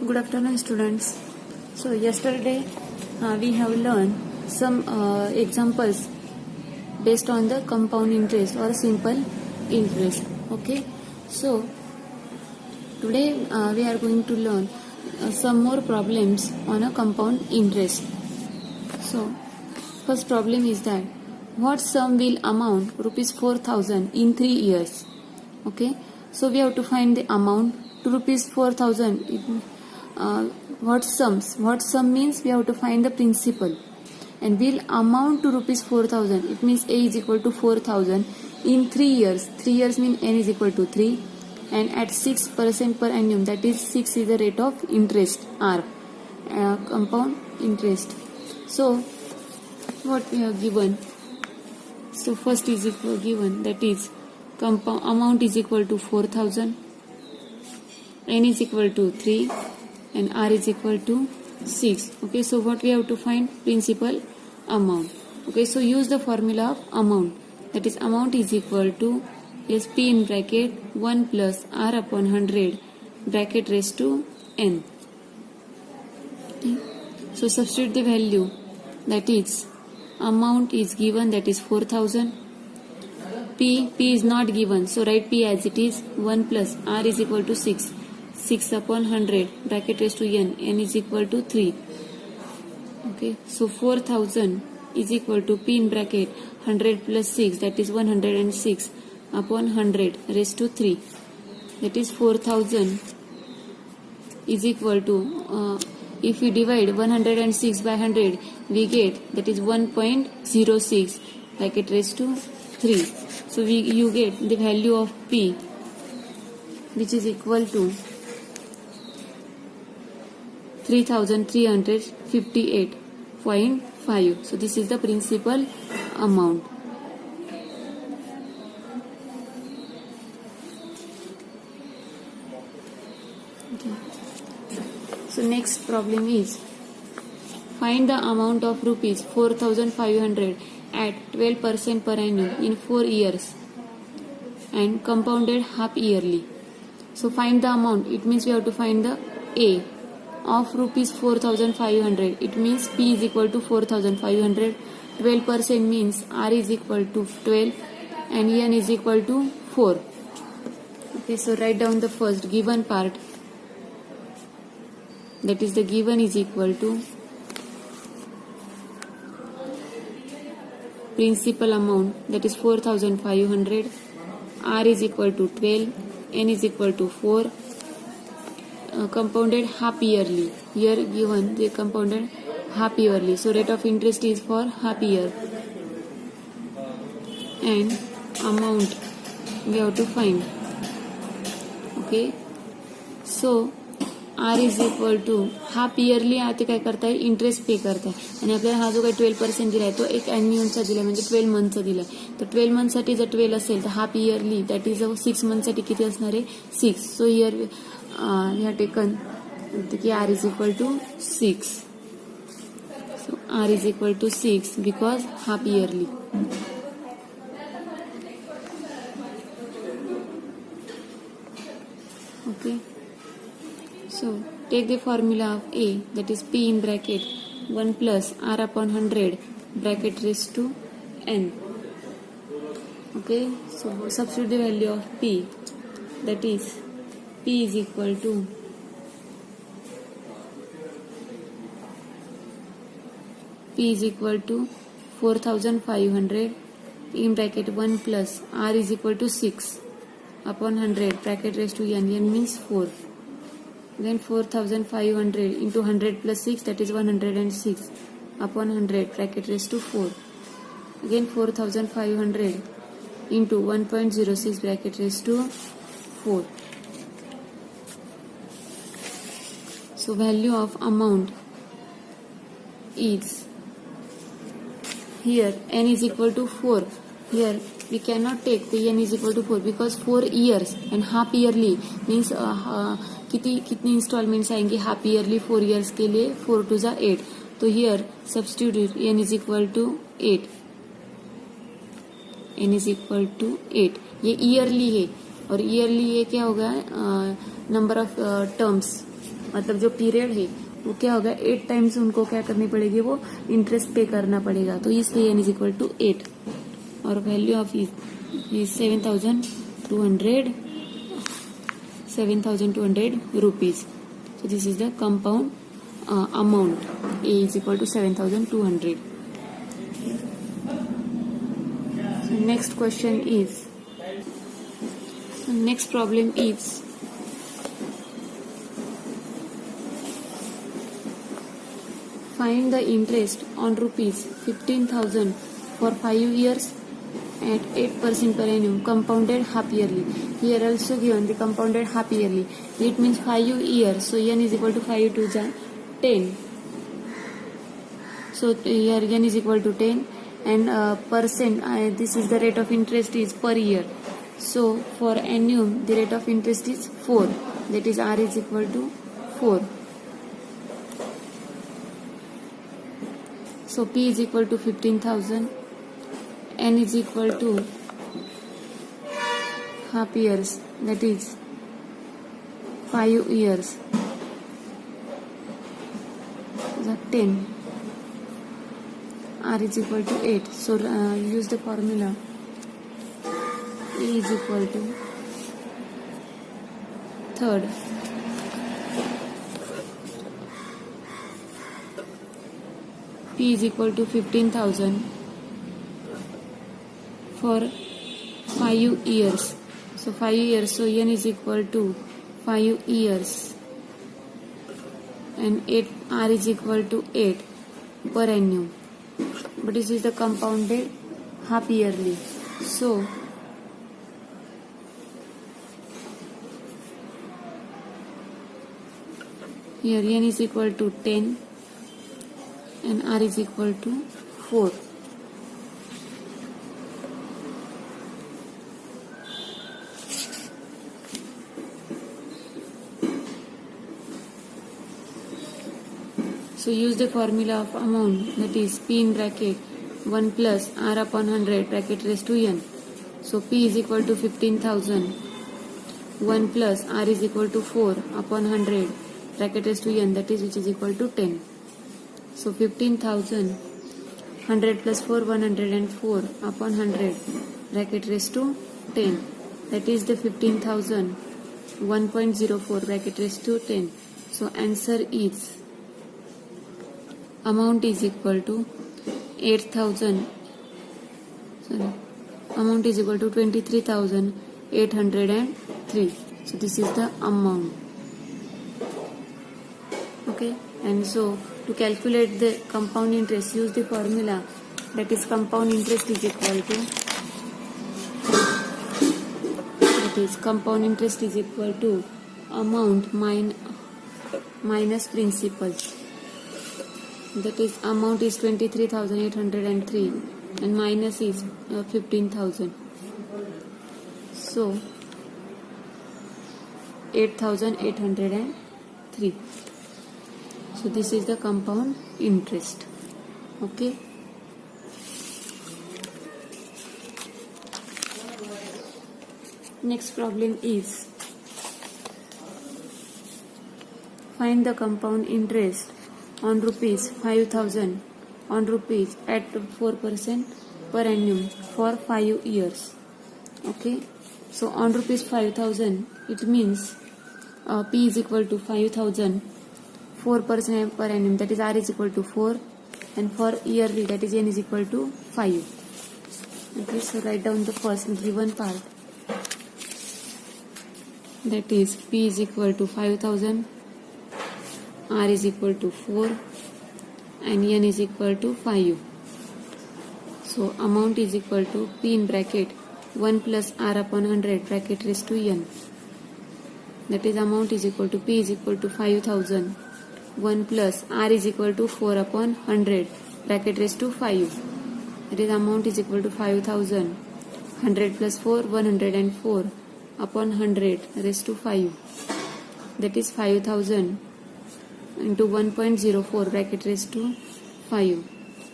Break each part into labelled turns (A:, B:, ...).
A: Good afternoon, students. So yesterday we have learned some examples based on the compound interest or simple interest. Okay. So today we are going to learn some more problems on a compound interest. So first problem is that what sum will amount rupees 4,000 in 3 years? Okay. So we have to find the amount to rupees 4,000. What sum means we have to find the principal, and will amount to rupees 4,000. It means A is equal to 4,000 in 3 years. 3 years mean N is equal to 3, and at 6% per annum, that is 6 is the rate of interest, R, compound interest. So what we have given, so first is equal given, that is compound amount is equal to 4,000, N is equal to 3, and R is equal to 6. Okay, so what we have to find? Principal amount. Okay, so use the formula of amount, that is amount is equal to SP in bracket 1 plus R upon 100 bracket raised to N. Okay. So substitute the value, that is amount is given, that is 4,000. P is not given, so write P as it is. 1 plus R is equal to 6. 6 upon 100 bracket raised to N. N is equal to 3. Okay, so 4,000 is equal to P in bracket 100 plus 6, that is 106 upon 100 raised to 3. That is 4,000 is equal to, if we divide 106 by 100, we get, that is 1.06 bracket raised to 3. So you get the value of P, which is equal to 3,358.5. So this is the principal amount. Okay. So next problem is find the amount of rupees 4,500 at 12% per annum in 4 years and compounded half yearly. So find the amount. It means we have to find the A of rupees 4,500. It means P is equal to 4,500. 12% means R is equal to 12 and N is equal to 4. Okay, so write down the first given part, that is the given is equal to principal amount, that is 4,500. R is equal to 12, N is equal to 4. Compounded half yearly. Here given the compounded half yearly. So rate of interest is for half year. And amount we have to find. Okay. So R is equal to half yearly आता काय करताय, interest पे करताय, आणि आपल्याला हा जो काही 12% दिलाय तो एक ॲन्युअलचा दिलाय, म्हणजे 12 मंथचा दिलाय. तर 12 मंथसाठी जर 12 असेल तर हाफ इयरली, दॅट इज 6 मंथसाठी किती असणार आहे, 6. So here we have taken R is equal to 6. So R is equal to 6 because half yearly. Okay. So take the formula of A, that is P in bracket 1 plus R upon 100 bracket raised to N. Okay. So substitute the value of P, that is P is equal to P is equal to 4,500 in bracket 1 plus R is equal to 6 upon 100 bracket raised to N. N means 4. Then 4,500 into 100 plus 6, that is 106 upon 100 bracket raised to 4. Again 4,500 into 1.06 bracket raised to 4. So value of amount is, here N is equal to 4. Here we cannot take the N is equal to 4 because 4 years and half yearly means कितनी installments आएंगे half yearly 4 years के लिए, 4 to 8. तो here substitute N is equal to 8. N is equal to 8. ये yearly है और yearly ये क्या होगा, नंबर ऑफ टर्म्स मतलब जो पीरियड है वो क्या होगा, 8 टाइम्स उनको क्या करनी पड़ेगी, वो इंटरेस्ट पे करना पड़ेगा, तो इसलिए n इज इक्वल टू 8 और value of is 7,200 rupees. So this is the compound amount. A is equal to 7,200. So next question is, next problem is, find the interest on rupees 15,000 for 5 years at 8% per annum compounded half yearly. Here also given the compounded half yearly. It means 5 years. So n is equal to 5 to 10. So here n is equal to 10 and percent, this is the rate of interest is per year. So for annum the rate of interest is 4. That is r is equal to 4. So P is equal to 15,000. N is equal to half years, that is 5 years, that 10. R is equal to 8. So use the formula. A is equal to third. P is equal to 15,000 for 5 years. So 5 years, so n is equal to 5 years and 8, r is equal to 8 per annum. But this is the compounded half yearly. So here n is equal to 10 and r is equal to 4. So use the formula of amount, that is P in bracket 1 plus R upon 100 bracket raised to n. So P is equal to 15,000. 1 plus R is equal to 4 upon 100 bracket raised to n, that is which is equal to 10. So 15,000, 100 plus 4, 104 upon 100 bracket raised to 10. That is the 15,000, 1.04 bracket raised to 10. So answer is, amount is equal to 8,000, amount is equal to 23,803. So this is the amount. Okay, and so to calculate the compound interest, use the formula, that is compound interest is equal to, that is compound interest is equal to amount minus principal. That is amount is 23,803 and minus is 15,000. So 8,803. So this is the compound interest. Okay. Next problem is, find the compound interest on rupees 5,000 on rupees at 4% per annum for 5 years. Okay, so on rupees 5,000, it means P is equal to 5,000, 4% per annum, that is R is equal to 4, and for yearly, that is N is equal to 5. Okay, so write down the first given part, that is P is equal to 5,000, R is equal to 4 and N is equal to 5. So amount is equal to P in bracket 1 plus R upon 100 bracket raised to N. That is amount is equal to P is equal to 5,000, 1 plus R is equal to 4 upon 100 bracket raised to 5. That is amount is equal to 5,000, 100 plus 4, 104 upon 100 raised to 5. That is 5,000 into 1.04 bracket raised to 5.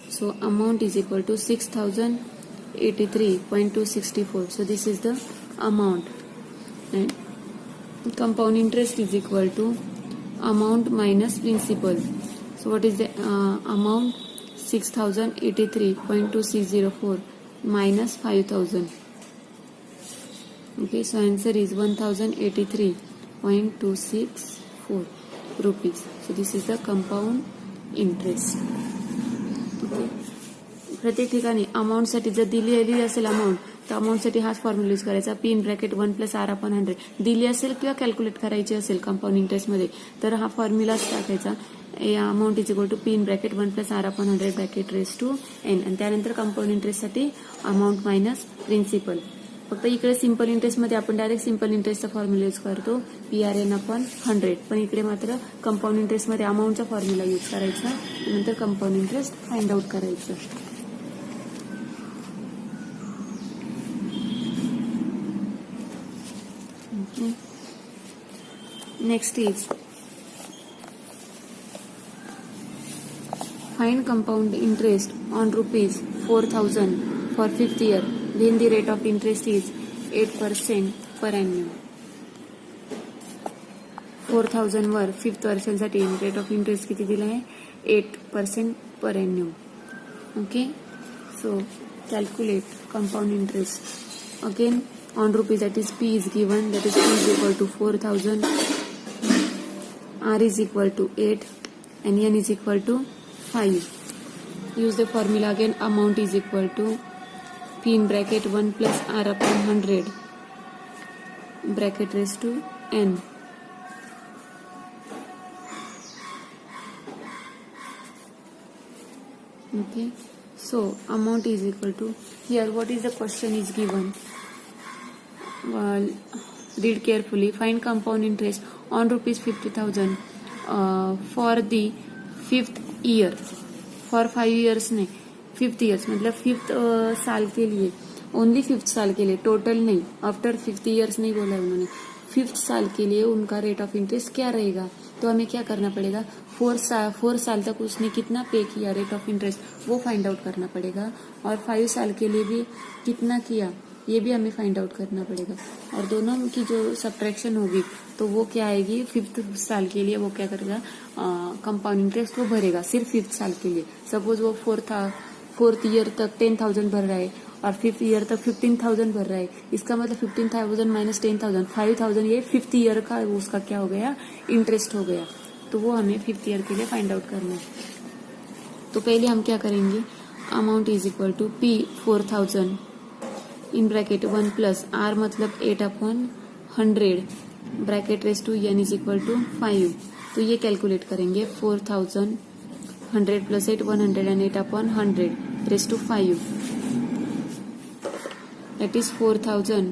A: So amount is equal to 6,083.264. So this is the amount. And compound interest is equal to amount minus principal. So what is the amount? 6083.2604 minus 5000. Okay, so answer is 1083.264 rupees. So this is the compound interest. Okay. प्रत्येक ठिकाणी amount साठी जर दिलेली असेल amount तर amount साठी हाच formula use करायचा, पी इन ब्रॅकेट 1 + r/100 दिली असेल किंवा कॅल्क्युलेट करायची असेल कंपाऊंड इंटरेस्ट मध्ये तर हा फॉर्म्युलाच टाकायचा. Amount is equal to P in bracket 1 + r/100 bracket raise to n आणि त्यानंतर कंपाऊंड इंटरेस्ट साठी अमाऊंट मायनस प्रिन्सिपल. फक्त इकडे सिंपल इंटरेस्ट मध्ये आपण डायरेक्ट सिंपल इंटरेस्टचा फॉर्म्युला यूज करतो PRN/100, पण इकडे मात्र कंपाऊंड इंटरेस्ट मध्ये अमाऊंटचा फॉर्म्युला यूज करायचा, नंतर कंपाऊंड इंटरेस्ट फाइंड आउट करायचं. Next is find compound interest on rupees 4000 for 5th year when the rate of interest is 8% per annum. 4000 were 5th वर्षांसाठी rate of interest किती दिला आहे? 8% per annum. Okay, so calculate compound interest again on rupees, that is P is given, that is P is equal to 4000, R is equal to 8 and N is equal to 5. Use the formula again, amount is equal to P in bracket 1 + r/100 bracket raised to n. Okay, so amount is equal to, here what is the question is given? Read carefully. Find compound interest on rupees 50,000 for the 5th year. For 5 years नहीं, 5th years मतलब 5th साल के लिए, only 5th साल के लिए, total नहीं. After 5th years नहीं बोला उन्होंने. 5th साल के लिए उनका रेट ऑफ इंटरेस्ट क्या रहेगा? तो हमें क्या करना पड़ेगा? 4 साल तक उसने कितना पे किया रेट ऑफ इंटरेस्ट वो फाइंड आउट करना पड़ेगा, और 5 साल के लिए भी कितना किया ये भी हमें फाइंड आउट करना पड़ेगा. और दोनों की जो सब्ट्रैक्शन होगी तो वो क्या आएगी? 5th साल के लिए वो क्या करेगा? कंपाउंड इंटरेस्ट वो भरेगा सिर्फ 5th साल के लिए. सपोज वो 4th ईयर तक 10,000 भर रहा है और 5th ईयर तक 15,000 भर रहा है. इसका मतलब 15,000 माइनस 10,000, 5,000 ये 5th ईयर का उसका क्या हो गया? इंटरेस्ट हो गया. तो वो हमें 5th ईयर के लिए फाइंड आउट करना है. तो पहले हम क्या करेंगे? Amount is equal to P 4000 in bracket 1 + R मतलब 8/100 bracket raise to n is equal to 5. तो ये कैलकुलेट करेंगे 4000 100 + 8 108/100 raise to 5, that is 4000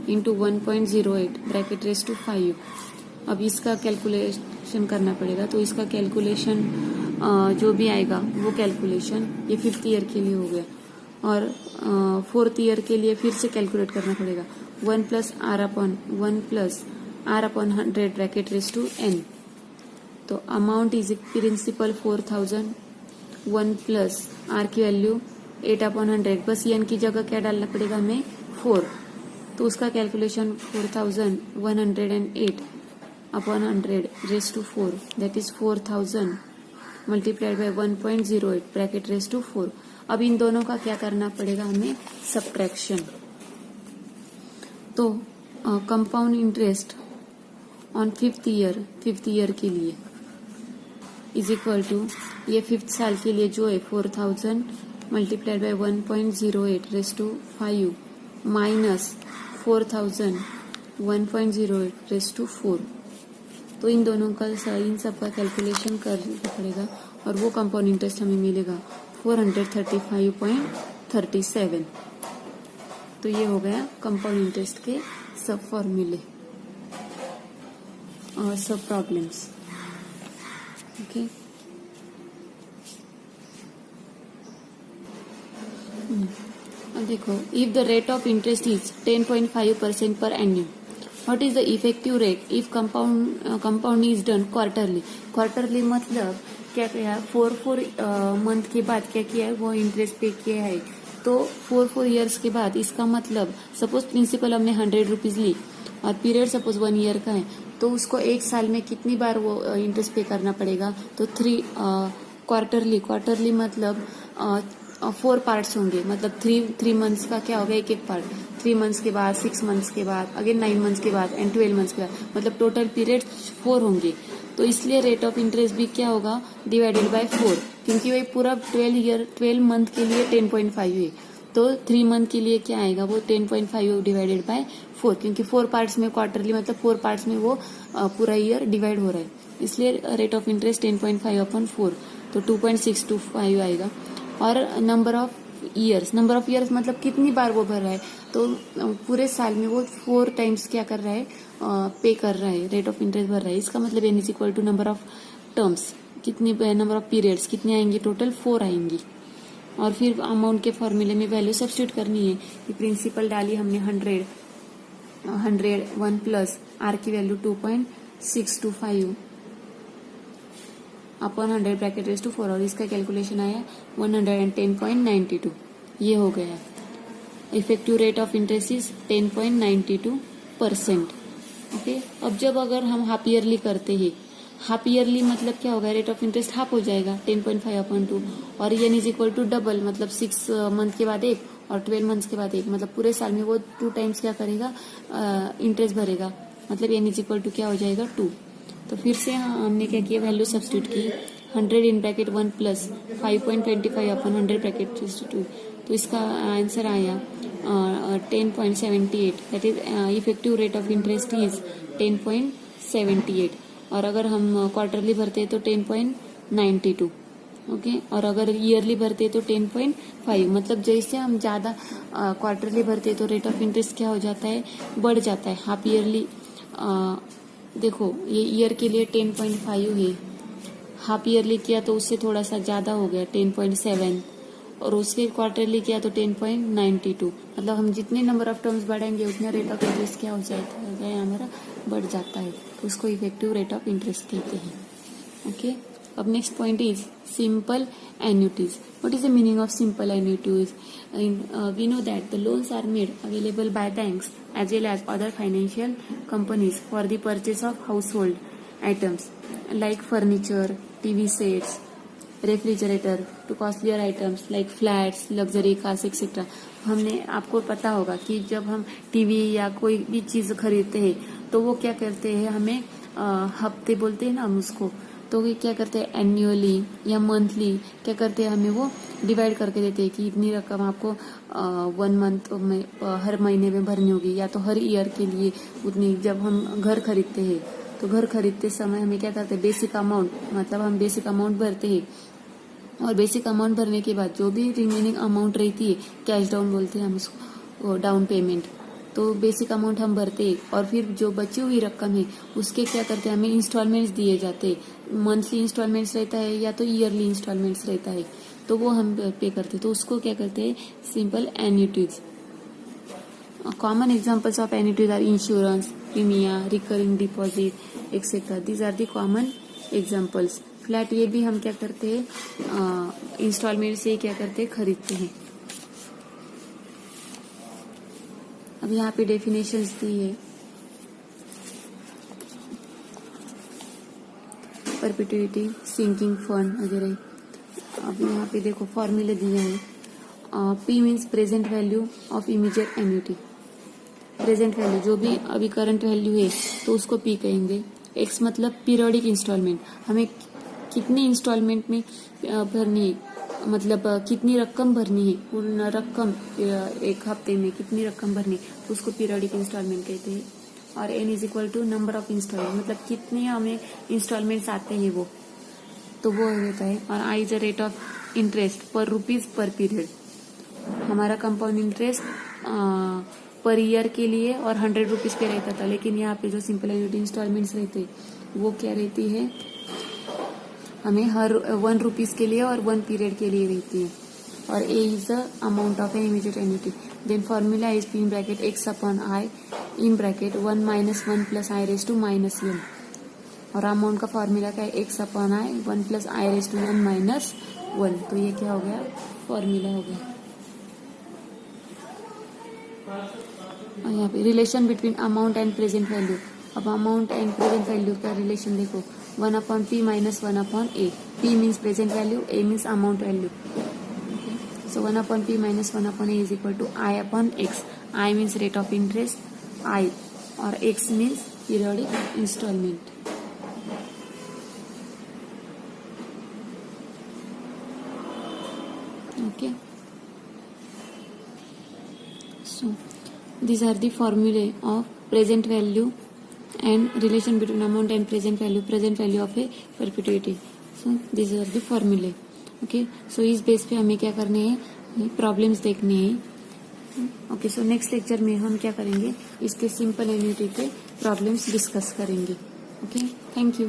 A: into 1.08 bracket raise to 5. अब इसका कैलकुलेशन करना पड़ेगा. तो इसका कैलकुलेशन जो भी आएगा वो कैलकुलेशन ये 5th ईयर के लिए हो गया, और 4th ईयर के लिए फिर से कैलकुलेट करना पड़ेगा. 1 + r/100 bracket raise to n. तो अमाउंट इज प्रिंसिपल 4000, 1 + r की वैल्यू 8/100, बस n की जगह क्या डालना पड़ेगा हमें? 4. तो उसका calculation 4108/100 raise to 4, that is 4000 multiplied by 1.08 bracket raise to 4. अब इन दोनों का क्या करना पड़ेगा हमें? सब्ट्रैक्शन. तो compound interest on 5th year के लिए इज इक्वल टू, ये 5th साल के लिए जो है 4000 multiplied by 1.08 raise to 5 minus 4000 1.08 raise to 4. तो इन दोनों का इन सब का कैलकुलेशन करना पड़ेगा और वो कंपाउंड इंटरेस्ट हमें मिलेगा 435.37. तो ये हो गया कंपाउंड इंटरेस्ट के सब फॉर्मूले और सब प्रॉब्लम्स. ओके, अब देखो, if the rate of interest is 10.5% पर annual, what is the effective rate if compound is done quarterly. Quarterly मतलब क्या किया? 4 मंथ के बाद क्या किया है? वो इंटरेस्ट पे किया है. तो 4 ईयर्स के बाद, इसका मतलब सपोज प्रिंसिपल हमने 100 रुपीज ली और पीरियड सपोज 1 ईयर का है, तो उसको एक साल में कितनी बार वो इंटरेस्ट पे करना पड़ेगा, तो 3 क्वार्टरली मतलब 4 पार्ट्स होंगे, मतलब 3 मंथ्स का क्या होगा, एक पार्ट, 3 मंथ्स के बाद, 6 मंथ्स के बाद, अगेन 9 मंथ्स के बाद एंड 12 मंथ्स के बाद, मतलब टोटल पीरियड 4 होंगे। तो इसलिए रेट ऑफ इंटरेस्ट भी क्या होगा, डिवाइडेड बाय 4, क्योंकि वही पूरा 12 मंथ के लिए 10.5 है, तो 3 मंथ के लिए क्या आएगा, वो 10.5 डिवाइडेड बाय 4, क्योंकि 4 पार्ट्स में क्वार्टरली मतलब 4 पार्ट्स में वो पूरा ईयर डिवाइड हो रहा है, इसलिए रेट ऑफ इंटरेस्ट 10.5/4, तो 2.625 आएगा। और नंबर ऑफ ईयर्स मतलब कितनी बार वो भर रहा है, तो पूरे साल में वो 4 टाइम्स क्या कर रहा है, पे कर रहा है, रेट ऑफ इंटरेस्ट भर रहा है। इसका मतलब n is equal to number of terms, कितनी नंबर ऑफ पीरियड्स कितने आएंगे, टोटल 4 आएंगी। और फिर अमाउंट के फॉर्मूले में वैल्यू सब्स्टिट्यूट करनी है कि प्रिंसिपल डाली हमने 100 प्लस आर की value 2.625 upon 100 bracket raise to 4, और इसका कैलकुलेशन आया 110.92, ये हो गया। Effective rate of interest is 10.92%। Okay, अब जब अगर हम हाफ ईयरली करते हैं, हाफ ईयरली मतलब क्या होगा, रेट ऑफ इंटरेस्ट हाफ हो जाएगा 10.5/2, और n is equal to double, मतलब 6 मंथ के बाद एक और 12 मंथ्स के बाद एक, मतलब पूरे साल में वो 2 टाइम्स क्या करेगा, इंटरेस्ट भरेगा, मतलब n इज इक्वल टू क्या हो जाएगा 2। तो फिर से हमने क्या किया, वैल्यू सब्स्टिट्यूट की, 100 इन ब्रैकेट 1 प्लस 5.25/100 ब्रैकेट 2, तो इसका आंसर आया 10.78, that is effective rate of interest is 10.78। और अगर हम क्वार्टरली भरते हैं तो 10.92, ओके, और अगर ईयरली भरते हैं तो 10.5, मतलब जैसे हम ज्यादा क्वार्टरली भरते हैं तो रेट ऑफ इंटरेस्ट क्या हो जाता है, बढ़ जाता है। हाफ ईयरली देखो ये ईयर के लिए 10.5 है, हाफ ईयरली किया तो उससे थोड़ा सा ज्यादा हो गया 10.7, और उसके क्वार्टरली किया तो 10.92, मतलब हम जितने नंबर ऑफ टर्म्स बढ़ाएंगे उतना रेट ऑफ इंटरेस्ट क्या हो जाता है, हमारा बढ़ जाता है, तो उसको इफेक्टिव रेट ऑफ इंटरेस्ट कहते हैं। ओके, अब next point is simple annuities. What is the meaning of simple annuities? We know that the loans are made available by banks as well as other financial companies for the purchase of household items like furniture, TV sets, refrigerator, to costlier items like flats, luxury cars, etc. हमने आपको पता होगा कि जब हम TV या कोई भी चीज खरीदते हैं तो वो क्या करते हैं, हमें हफ्ते बोलते हैं ना हम उसको, तो ये क्या करते हैं, एन्युअली या मंथली क्या करते हैं, हमें वो डिवाइड करके देते हैं कि इतनी रकम आपको 1 मंथ में हर महीने में भरनी होगी, या तो हर ईयर के लिए उतनी। जब हम घर खरीदते हैं तो घर खरीदते समय हमें क्या करते हैं, बेसिक अमाउंट, मतलब हम बेसिक अमाउंट भरते हैं, और बेसिक अमाउंट भरने के बाद जो भी रिमेनिंग अमाउंट रहती है, कैश डाउन बोलते हैं हम उसको, डाउन पेमेंट, तो बेसिक अमाउंट हम भरते हैं, और फिर जो बची हुई रकम है उसके क्या करते हैं, हमें इंस्टॉलमेंट्स दिए जाते हैं। मंथली इंस्टॉलमेंट्स रहता है या तो ईयरली इंस्टॉलमेंट्स रहता है, तो वो हम पे करते हैं, तो उसको क्या करते हैं, simple annuities. Common examples of annuities are insurance, premia, recurring deposit etcetera, these are the common examples. Flat ये भी हम क्या करते हैं, इंस्टॉलमेंट से क्या करते हैं, खरीदते हैं। अब यहाँ पे डेफिनेशंस दी है, परपेचुइटी, सिंकिंग फंड वगैरह। अब यहाँ पे देखो फॉर्मूले दिया है, P means present value of immediate annuity, present value जो भी अभी करंट वैल्यू है तो उसको पी कहेंगे। एक्स मतलब पीरियोडिक इंस्टॉलमेंट, हमें कितनी इंस्टॉलमेंट में भरनी है, मतलब कितनी रकम भरनी है, पूर्ण रकम एक हफ्ते में कितनी रकम भरनी है, तो उसको पीरियोडिक इंस्टॉलमेंट कहते हैं। और n is equal to number of installment, मतलब कितने हमें इंस्टॉलमेंट्स आते हैं वो, तो वो रहता है। और i is the rate of interest पर रुपीज पर पीरियड, हमारा कंपाउंड इंटरेस्ट पर ईयर के लिए और 100 रुपीज पे रहता था, लेकिन यहाँ पे जो सिंपल एन्युटी इंस्टॉलमेंट्स रहते वो क्या रहती है, हमें हर 1 रुपीज के लिए और 1 पीरियड के लिए रहती है। और a is the amount of an immediate annuity, then formula is p in bracket x upon i in bracket 1 - 1 plus i raise to -1, और अमाउंट का फॉर्मूला क्या है, x upon i 1 plus i raise to 1 - 1, तो ये क्या हो गया, formula हो गया। और यहाँ पे relation between amount and present value, अब अमाउंट एंड प्रेजेंट वैल्यू का रिलेशन देखो, 1/p minus 1/a. p means present value, a means amount value. So 1/p minus 1/a is equal to I upon x. I means rate of interest, I, or x means periodic installment. Okay. So these are the formulae of present value and relation between amount and present value of a perpetuity. So these are the formulae. Okay so इस base पे हमें क्या करने हैं, problems देखने हैं. Okay so next lecture में हम क्या करेंगे, इसके सिंपल एन्युटी के प्रॉब्लम्स डिस्कस करेंगे. Okay thank you.